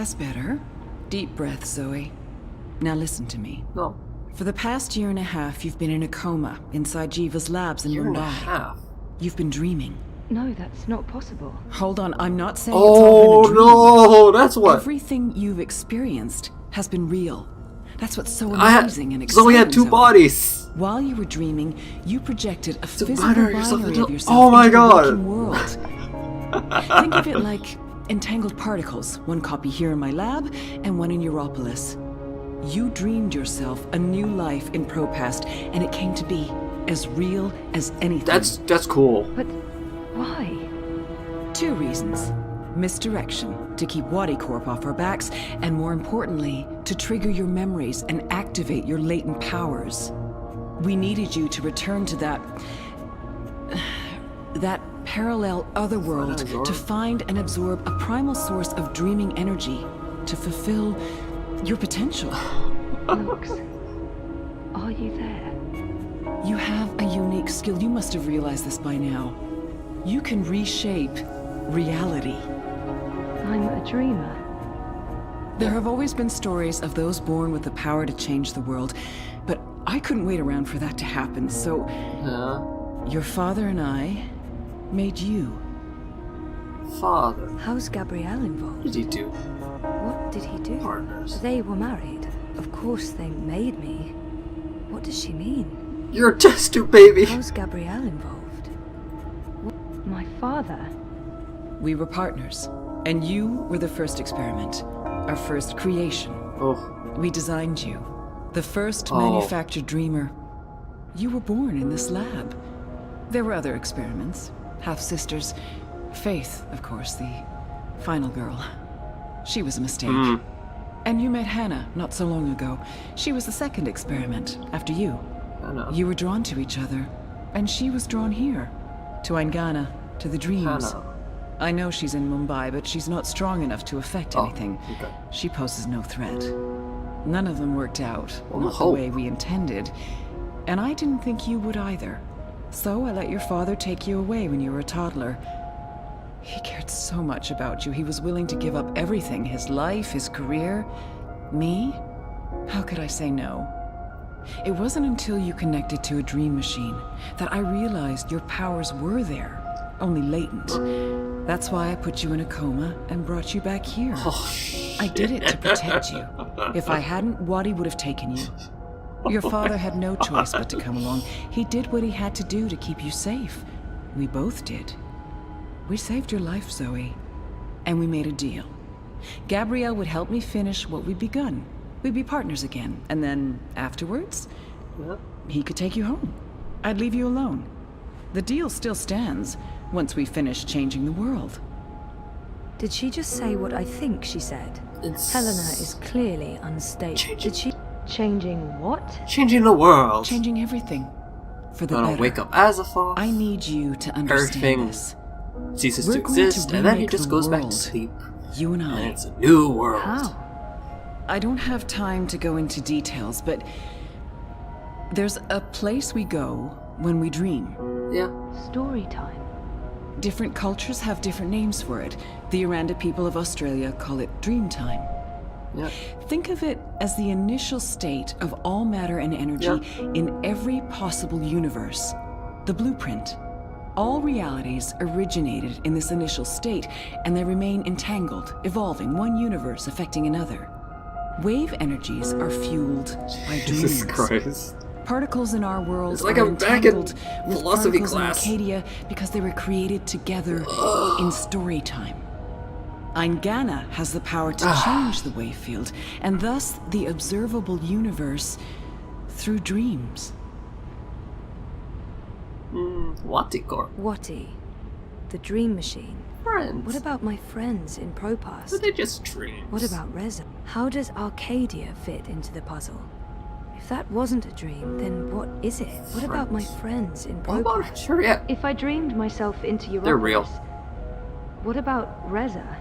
That's better. Deep breath, Zoe. Now listen to me. No. For the past year and a half, you've been in a coma inside Jiva's labs in Year and a Mumbai. half. You've been dreaming. No, that's not possible. Hold on, I'm not saying it's all been a dream. Oh no, that's what. Everything you've experienced has been real. That's what's so amazing and exciting. So we had two Zoe. bodies. While you were dreaming, you projected a physical binary yourself binary into- of yourself Oh my into God. the waking world. Think of it like entangled particles. One copy here in my lab, and one in Europolis. You dreamed yourself a new life in Propast, and it came to be as real as anything. That's cool. But why? Two reasons. Misdirection, to keep Wadi Corp off our backs, and more importantly, to trigger your memories and activate your latent powers. We needed you to return to that parallel otherworld, to find and absorb a primal source of dreaming energy, to fulfill your potential. Lux, are you there? You have a unique skill. You must have realized this by now. You can reshape reality. I'm a dreamer. There have always been stories of those born with the power to change the world, but I couldn't wait around for that to happen, so your father and I made you. Father. How's Gabrielle involved? What did he do? What did he do? Partners. They were married. Of course they made me. What does she mean? You're a test tube baby. How's Gabrielle involved? What? My father? We were partners, and you were the first experiment, our first creation. Oh. We designed you, the first Oh. manufactured dreamer. You were born in this lab. There were other experiments, half-sisters. Faith, of course, the final girl. She was a mistake. And you met Hannah not so long ago. She was the second experiment, after you. I know. You were drawn to each other, and she was drawn here, to Aingana, to the dreams. Hannah. I know she's in Mumbai, but she's not strong enough to affect anything. Okay. She poses no threat. None of them worked out, Well, not the hope. way we intended. And I didn't think you would either. So I let your father take you away when you were a toddler. He cared so much about you, he was willing to give up everything, his life, his career. Me? How could I say no? It wasn't until you connected to a dream machine that I realized your powers were there, only latent. That's why I put you in a coma and brought you back here. Oh, I did it to protect you. If I hadn't, Wadi would have taken you. Your father had no choice but to come along. He did what he had to do to keep you safe. We both did. We saved your life, Zoe. And we made a deal. Gabrielle would help me finish what we'd begun. We'd be partners again. And then, afterwards, he could take you home. I'd leave you alone. The deal still stands once we finish changing the world. Did she just say what I think she said? It's Helena is clearly unstable. Did she... Changing what? changing the world. Changing everything. For the Gonna better. wake up as a fox. I need you to understand Everything this. ceases We're to going to exist, and then he remake just the goes back to world. sleep. You and I. And it's a new world. How? I don't have time to go into details, but there's a place we go when we dream. Yeah. Story time. Different cultures have different names for it. The Aranda people of Australia call it dream time. Yeah. Think of it as the initial state of all matter and energy in every possible universe. The blueprint. All realities originated in this initial state, and they remain entangled, evolving, one universe affecting another. Wave energies are fueled by Jesus dreams. Christ. Particles in our world It's like are I'm back in entangled with philosophy particles class. in Arcadia because they were created together in story time. Aingana has the power to change the wave field, and thus the observable universe through dreams. Watikor. Wati. The dream machine. Friends. What about my friends in Propast? But they just dreams. What about Reza? How does Arcadia fit into the puzzle? If that wasn't a dream, then what is it? What about my friends in What about Propast? sure, yeah. If I dreamed myself into Europolis, They're real. what about Reza?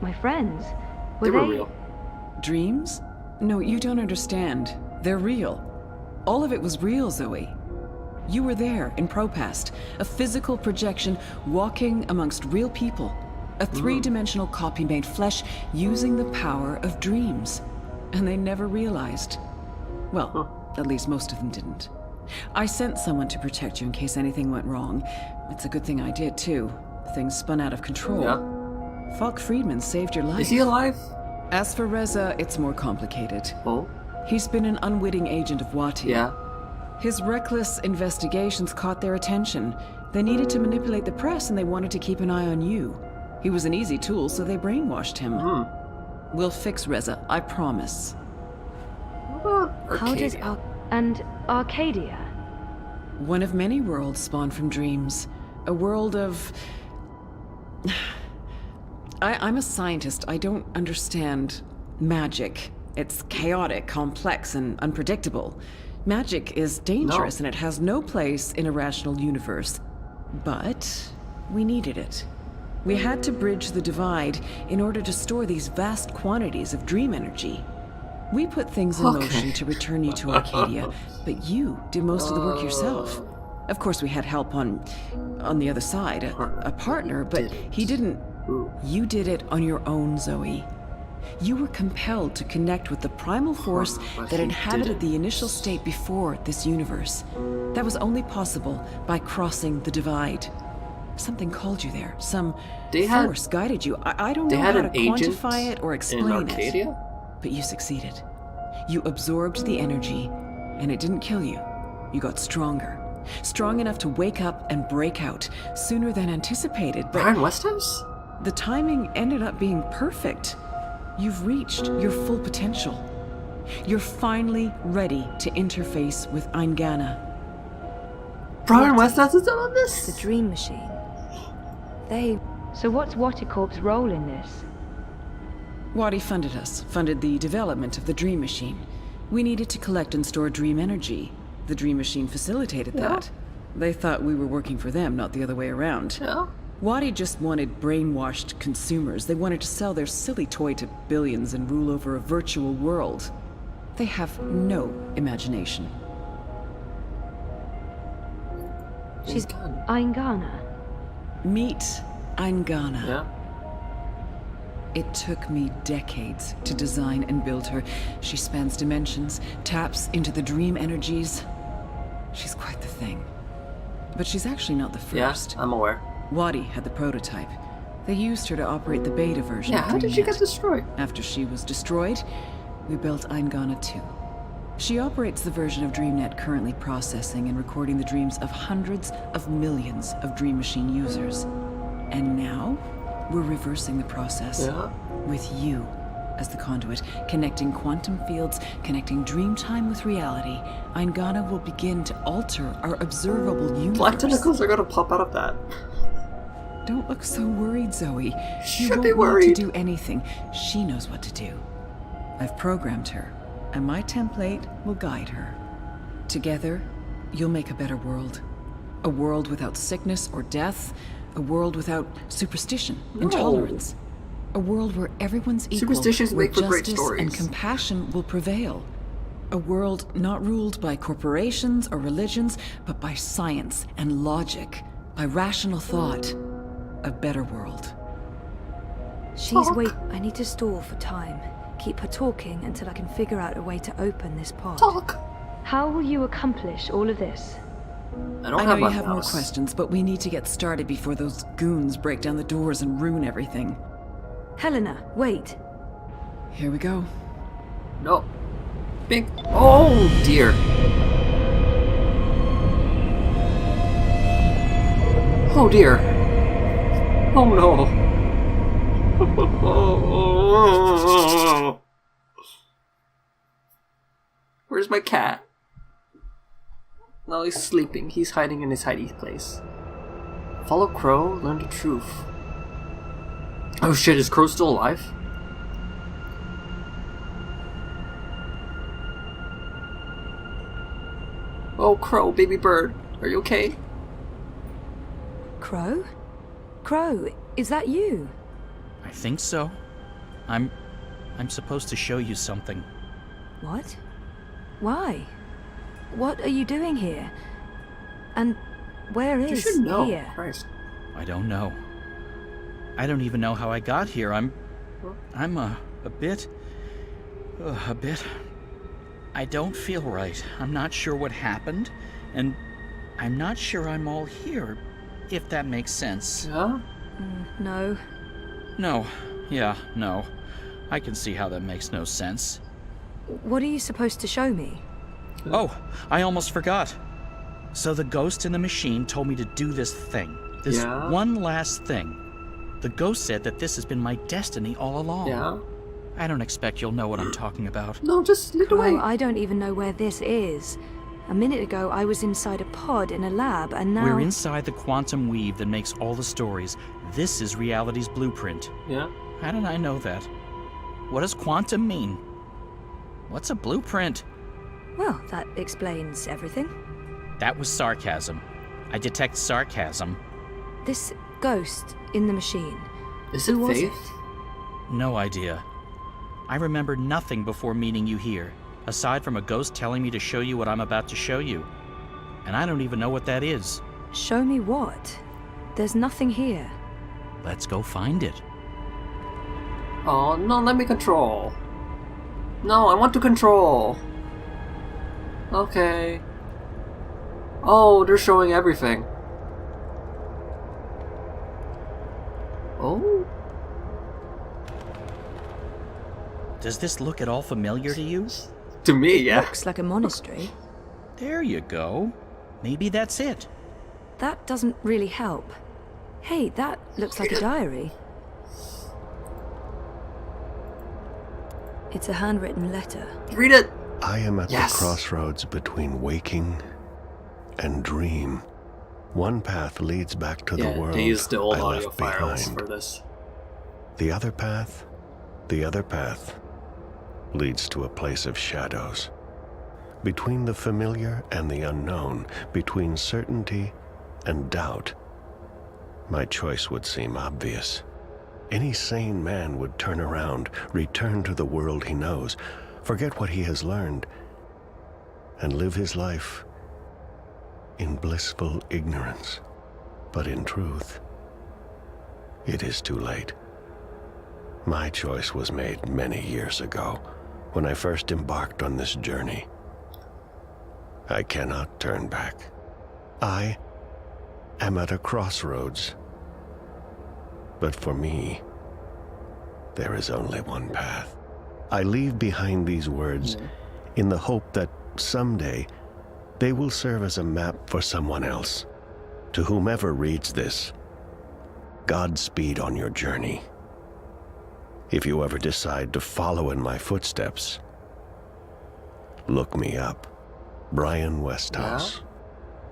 My friends? They were real. Dreams? No, you don't understand. They're real. All of it was real, Zoe. You were there in Propast, a physical projection walking amongst real people. A three-dimensional copy made flesh using the power of dreams. And they never realized. Well, at least most of them didn't. I sent someone to protect you in case anything went wrong. It's a good thing I did, too. Things spun out of control. Yeah. Falk Friedman saved your life. Is he alive? As for Reza, it's more complicated. Oh? He's been an unwitting agent of Wati. Yeah. His reckless investigations caught their attention. They needed to manipulate the press and they wanted to keep an eye on you. He was an easy tool, so they brainwashed him. We'll fix Reza, I promise. What about How does Arcadia? and Arcadia? One of many worlds spawned from dreams. A world of... I'm a scientist. I don't understand magic. It's chaotic, complex, and unpredictable. Magic is dangerous, and it has no place in a rational universe. But we needed it. We had to bridge the divide in order to store these vast quantities of dream energy. We put things in motion to return you to Arcadia, but you did most of the work yourself. Of course, we had help on the other side, a partner, but he didn't. You did it on your own, Zoe. You were compelled to connect with the primal force that inhabited the initial state before this universe. That was only possible by crossing the divide. Something called you there. Some force guided you. I don't know how to quantify it or explain it. But you succeeded. You absorbed the energy, and it didn't kill you. You got stronger. Strong enough to wake up and break out sooner than anticipated. But Brian Westhouse? the timing ended up being perfect. You've reached your full potential. You're finally ready to interface with Eingana. Brian Westhouse is done on The this? dream machine. So what's Waticorp's role in this? Wadi funded us, funded the development of the Dream Machine. We needed to collect and store dream energy. The Dream Machine facilitated that. They thought we were working for them, not the other way around. Yeah. Wadi just wanted brainwashed consumers. They wanted to sell their silly toy to billions and rule over a virtual world. They have no imagination. She's gone. Eingana. Meet Eingana. Yeah. It took me decades to design and build her. She spans dimensions, taps into the dream energies. She's quite the thing. But she's actually not the first. Yeah, I'm aware. Wadi had the prototype. They used her to operate the beta version Yeah, of how did she DreamNet. get destroyed? After she was destroyed, we built Eingana 2. She operates the version of DreamNet currently processing and recording the dreams of hundreds of millions of Dream Machine users. And now, we're reversing the process. Yeah. With you as the conduit, connecting quantum fields, connecting dream time with reality, Eingana will begin to alter our observable universe. Black tentacles are gonna pop out of that. Don't look so worried, Zoe. You Should won't be need worried. to do anything. She knows what to do. I've programmed her, and my template will guide her. Together, you'll make a better world. A world without sickness or death. A world without superstition, intolerance. A world where everyone's equal, Superstitions where make for great justice and stories. compassion will prevail. A world not ruled by corporations or religions, but by science and logic, by rational thought. A better world. I need to stall for time. Keep her talking until I can figure out a way to open this pod. Talk. How will you accomplish all of this? I don't I know have you my have more mouse. questions, but we need to get started before those goons break down the doors and ruin everything. Helena, wait. Here we go. No. Big. Oh dear. Oh dear. Oh no. Where's my cat? No, he's sleeping. He's hiding in his hidey place. Follow Crow, learn the truth. Oh shit, is Crow still alive? Oh, Crow, baby bird. Are you okay? Crow? Crow, is that you? I think so. I'm supposed to show you something. What? Why? What are you doing here? And where You is should know. here? Christ. I don't know. I don't even know how I got here. I'm a bit... I don't feel right. I'm not sure what happened, and I'm not sure I'm all here, if that makes sense. Yeah? No. No. Yeah, no. I can see how that makes no sense. What are you supposed to show me? Oh, I almost forgot. So the ghost in the machine told me to do this thing. This Yeah? one last thing. The ghost said that this has been my destiny all along. Yeah? I don't expect you'll know what I'm talking about. No, just lead the way. Well, I don't even know where this is. A minute ago, I was inside a pod in a lab, and now... We're inside the quantum weave that makes all the stories. This is reality's blueprint. Yeah? How did I know that? What does quantum mean? What's a blueprint? Well, that explains everything. That was sarcasm. I detect sarcasm. This ghost in the machine. Is it Who was Faith? it? No idea. I remember nothing before meeting you here, aside from a ghost telling me to show you what I'm about to show you. And I don't even know what that is. Show me what? There's nothing here. Let's go find it. Oh, no, let me control. No, I want to control. Okay. Oh, they're showing everything. Oh? Does this look at all familiar to you? To me, yeah. Looks like a monastery. There you go. Maybe that's it. That doesn't really help. Hey, that looks like a diary. It's a handwritten letter. Read it! I am at Yes. the crossroads between waking and dream. One path leads back to the Yeah, world they used the old I audio left files behind. for this. The other path leads to a place of shadows. Between the familiar and the unknown, between certainty and doubt, my choice would seem obvious. Any sane man would turn around, return to the world he knows, forget what he has learned, and live his life in blissful ignorance. But in truth, it is too late. My choice was made many years ago, when I first embarked on this journey. I cannot turn back. I am at a crossroads. But for me, there is only one path. I leave behind these words in the hope that someday they will serve as a map for someone else. To whomever reads this, Godspeed on your journey. If you ever decide to follow in my footsteps, look me up. Brian Westhouse.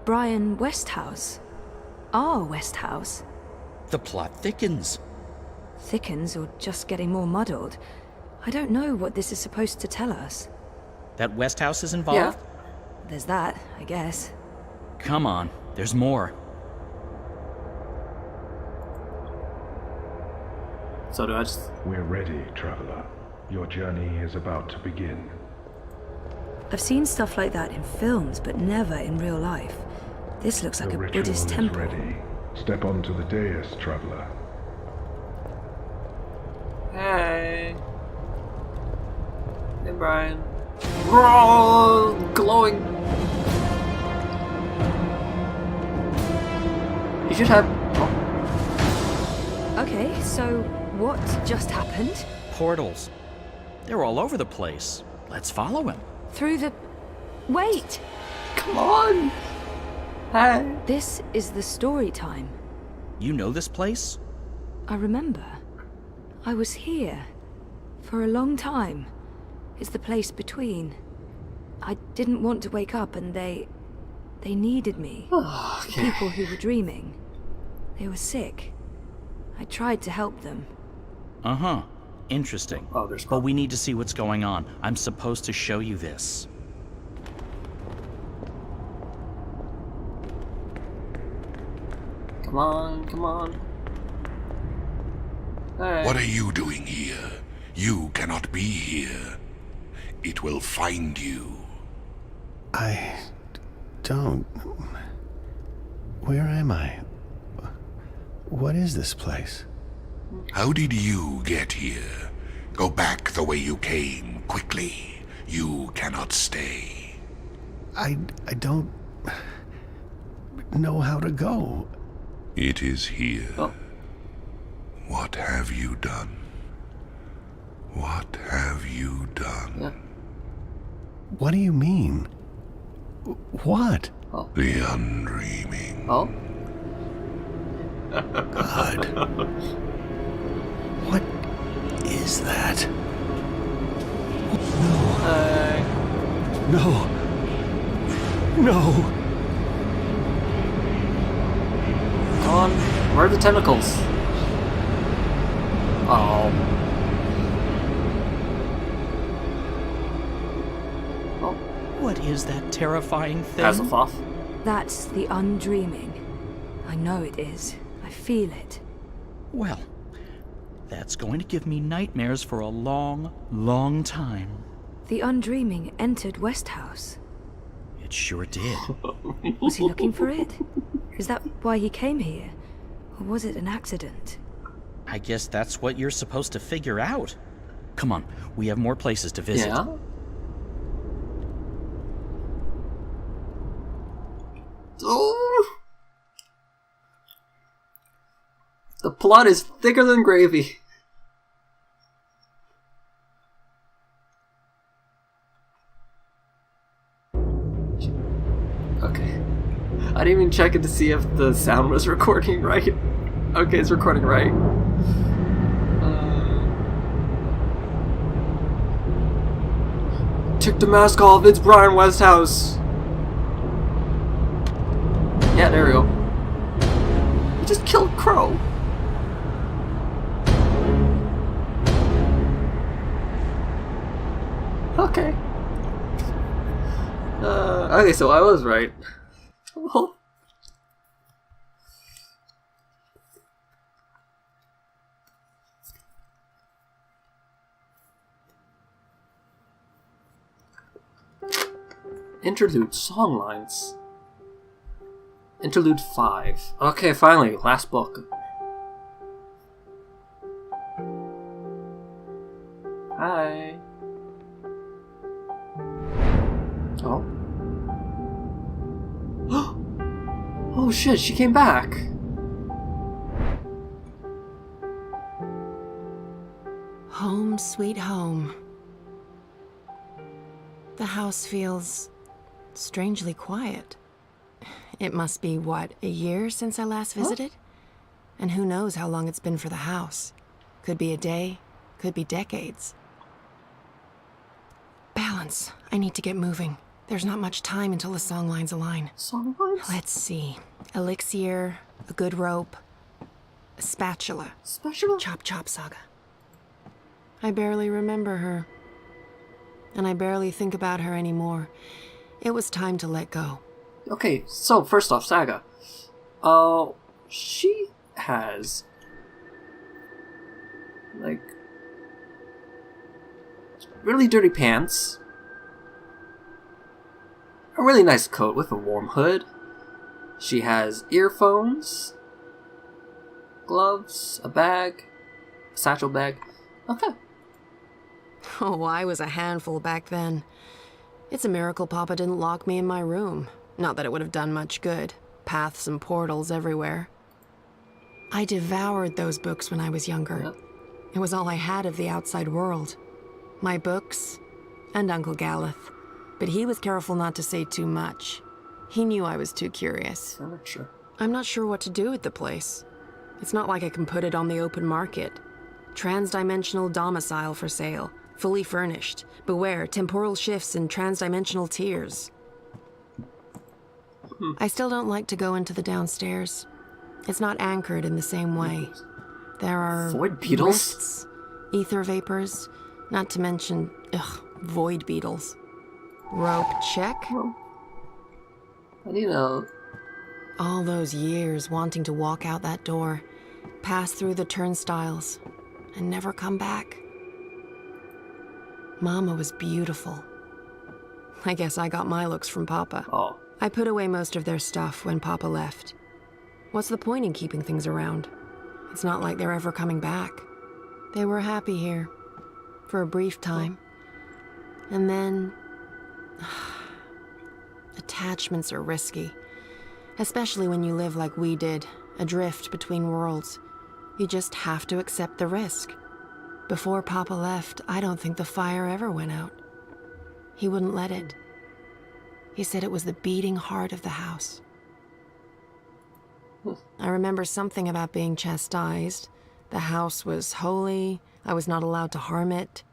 Brian Westhouse. Our Westhouse. The plot thickens. Thickens or just getting more muddled. I don't know what this is supposed to tell us. That Westhouse is involved? There's that, I guess. Come on, there's more. So do I just... We're ready, traveler. Your journey is about to begin. I've seen stuff like that in films, but never in real life. This looks like The a ritual Buddhist is temple. ready. Step onto the dais, traveler. Hey. Hey, Brian. Whoa! Glowing. You should have... Oh. Okay, so what just happened? Portals. They're all over the place. Let's follow him. Through the... Wait! Come on! Hey. This is the story time. You know this place? I remember. I was here. For a long time. It's the place between. I didn't want to wake up and they needed me. The Okay. people who were dreaming. They were sick. I tried to help them. Uh-huh. Interesting. Oh, there's... But we need to see what's going on. I'm supposed to show you this. Come on, come on. Alright. What are you doing here? You cannot be here. It will find you. I don't... Where am I? What is this place? How did you get here? Go back the way you came, quickly. You cannot stay. I don't know how to go. It is here. Oh. What have you done? What have you done? Yeah. What do you mean? What? The undreaming. Oh? God. What is that? No. No. Come on. Where are the tentacles? Oh. What is that terrifying thing? Hasselhoff. That's the undreaming. I know it is. I feel it. Well, that's going to give me nightmares for a long, long time. The undreaming entered Westhouse. It sure did. Was he looking for it? Is that why he came here? Or was it an accident? I guess that's what you're supposed to figure out. Come on, we have more places to visit. Yeah? Oh! The plot is thicker than gravy. Okay. I didn't even check it to see if the sound was recording right. Okay, it's recording right. Took the mask off, it's Brian Westhouse. Yeah, there we go. He just killed Crow. Okay. Okay, so I was right. Interlude songlines. Interlude 5. Okay, finally, last book. Hi. Oh. Oh shit, she came back. Home sweet home. The house feels strangely quiet. It must be, what, a year since I last visited? And who knows how long it's been for the house. Could be a day, could be decades. Balance. I need to get moving. There's not much time until the songlines align. Songlines? Let's see. Elixir, a good rope, a spatula. Spatula? Chop Chop Saga. I barely remember her. And I barely think about her anymore. It was time to let go. Okay, so first off, Saga. She has like really dirty pants, a really nice coat with a warm hood. She has earphones, gloves, a bag, a satchel bag. Okay. Oh, I was a handful back then. It's a miracle Papa didn't lock me in my room. Not that it would have done much good. Paths and portals everywhere. I devoured those books when I was younger. Yep. It was all I had of the outside world. My books, and Uncle Galeth. But he was careful not to say too much. He knew I was too curious. Furniture. I'm not sure what to do with the place. It's not like I can put it on the open market. Trans-dimensional domicile for sale. Fully furnished. Beware, temporal shifts and trans-dimensional tears. I still don't like to go into the downstairs. It's not anchored in the same way. There are Void beetles? rifts, ether vapors, not to mention, void beetles. Rope check? Well, I need a... All those years wanting to walk out that door, pass through the turnstiles, and never come back. Mama was beautiful. I guess I got my looks from Papa. Oh. I put away most of their stuff when Papa left. What's the point in keeping things around? It's not like they're ever coming back. They were happy here. For a brief time. And then... attachments are risky. Especially when you live like we did, adrift between worlds. You just have to accept the risk. Before Papa left, I don't think the fire ever went out. He wouldn't let it. He said it was the beating heart of the house. I remember something about being chastised. The house was holy. I was not allowed to harm it.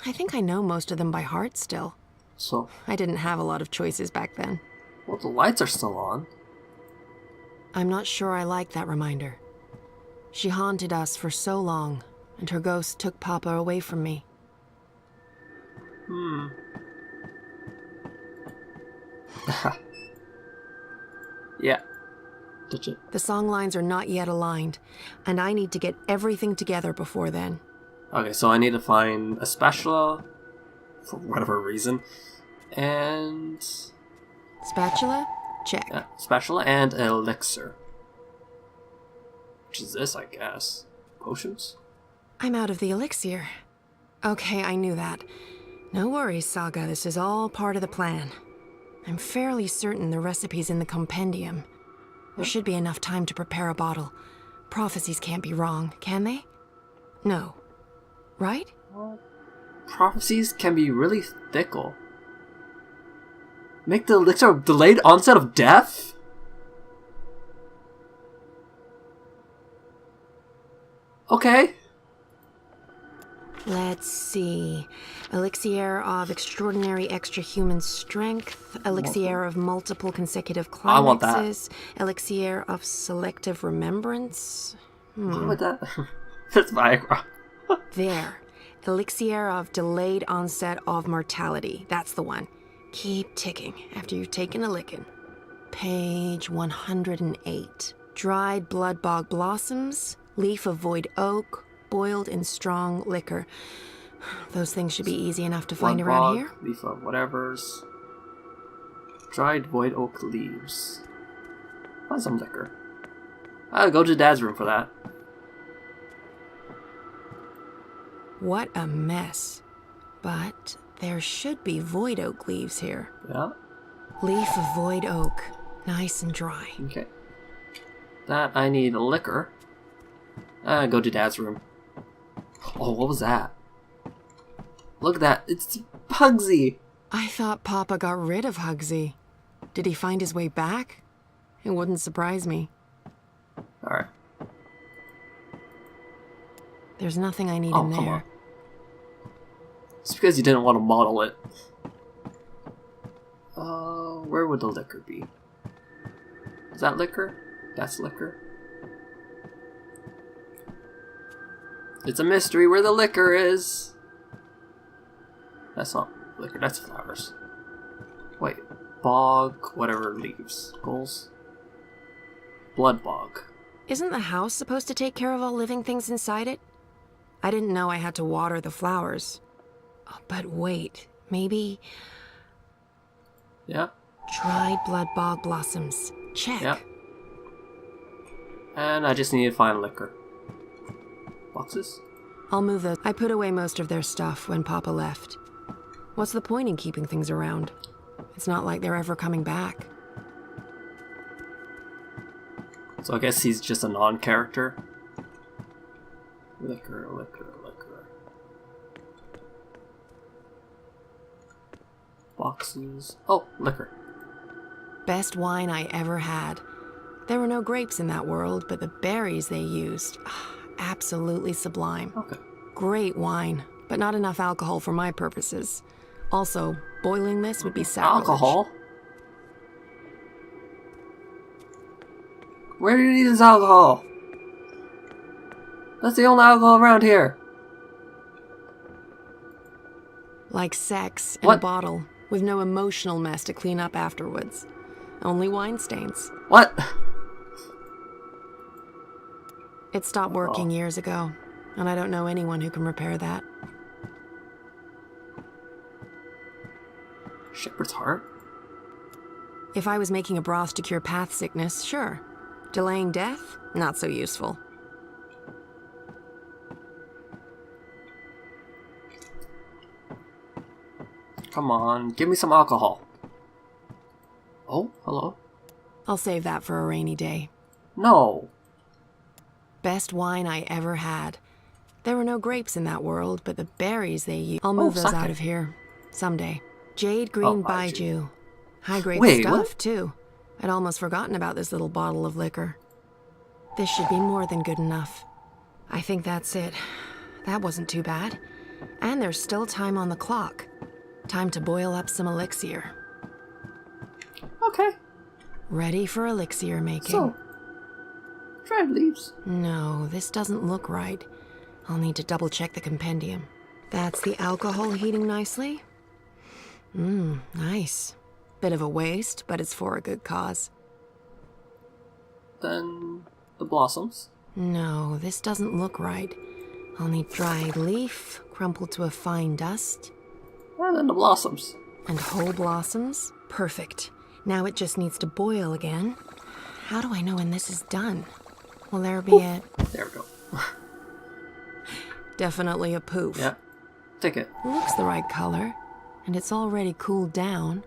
I think I know most of them by heart still. So, I didn't have a lot of choices back then. well, the lights are still on. I'm not sure I like that reminder. She haunted us for so long, and her ghost took Papa away from me. Yeah. Touch it. The song lines are not yet aligned, and I need to get everything together before then. Okay, so I need to find a spatula, for whatever reason, and... Spatula? Check. yeah, spatula and an elixir. Which is this, I guess. Potions? I'm out of the elixir. Okay, I knew that. No worries, Saga. This is all part of the plan. I'm fairly certain the recipe's in the compendium. There should be enough time to prepare a bottle. Prophecies can't be wrong, can they? No. Right? Prophecies can be really fickle. Make the elixir a delayed onset of death? Okay. Let's see. Elixir of extraordinary extra-human strength. Elixir of multiple consecutive I want that. climaxes. Elixir of selective remembrance. What would that? That's Viagra. There. Elixir of delayed onset of mortality. That's the one. Keep ticking after you've taken a licking. Page 108. Dried blood bog blossoms. Leaf of void oak. Boiled in strong liquor. Those things should be easy enough to find Blood around bog, here. Leaf of whatever's. Dried void oak leaves. Find some liquor. I'll go to Dad's room for that. What a mess. But there should be void oak leaves here. Yeah. Leaf of void oak. Nice and dry. Okay. That I need a liquor. Go to Dad's room. Oh, what was that? Look at that. It's Pugsy. I thought Papa got rid of Hugsy. Did he find his way back? It wouldn't surprise me. Alright. There's nothing I need Oh, in come there. on. It's because you didn't want to model it. Where would the liquor be? Is that liquor? That's liquor. It's a mystery where the liquor is. That's not liquor, that's flowers. Wait, bog, whatever leaves. Goals? Blood bog. Isn't the house supposed to take care of all living things inside it? I didn't know I had to water the flowers. Oh, but wait, maybe Yeah, dried blood bog blossoms. Check. yeah. And I just need to find liquor. Boxes? I'll move those. I put away most of their stuff when Papa left. What's the point in keeping things around? It's not like they're ever coming back. So I guess he's just a non-character. Liquor, liquor, liquor. Boxes. Oh, liquor. Best wine I ever had. There were no grapes in that world, but the berries they used, absolutely sublime. Okay. Great wine, but not enough alcohol for my purposes. Also, boiling this would be sacrilege. Alcohol? Where do you need this alcohol? That's the only alcohol around here. Like sex in a What? bottle, with no emotional mess to clean up afterwards. Only wine stains. What? It stopped working years ago, and I don't know anyone who can repair that. Shepherd's heart? If I was making a broth to cure path sickness, sure. Delaying death? Not so useful. Come on, give me some alcohol. Oh, hello. I'll save that for a rainy day. No. Best wine I ever had. There were no grapes in that world, but the berries they used. I'll move those sake. out of here someday. Jade Green Baiju. Baiju. High-grade Wait, stuff, what? too. I'd almost forgotten about this little bottle of liquor. This should be more than good enough. I think that's it. That wasn't too bad. And there's still time on the clock. Time to boil up some elixir. Okay. Ready for elixir making. So, dried leaves. No, this doesn't look right. I'll need to double-check the compendium. That's the alcohol heating nicely. Nice. Bit of a waste, but it's for a good cause. Then the blossoms. No, this doesn't look right. I'll need dried leaf, crumpled to a fine dust. And then the blossoms. And whole blossoms? Perfect. Now it just needs to boil again. How do I know when this is done? Will there be a... There we go. Definitely a poof. Yeah. Take it. Looks the right color, and it's already cooled down.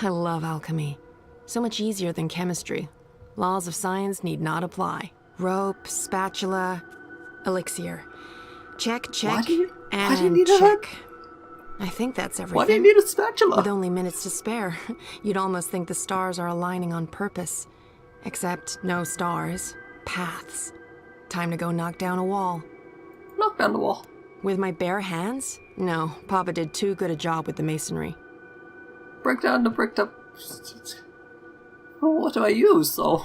I love alchemy. So much easier than chemistry. Laws of science need not apply. Rope, spatula, elixir. Check, Why do you and need a check. I think that's everything. Why do you need a spatula? With only minutes to spare, you'd almost think the stars are aligning on purpose. Except no stars, paths. Time to go knock down a wall. Knock down the wall. With my bare hands? No, Papa did too good a job with the masonry. Break down the bricked up. Oh, what do I use, though?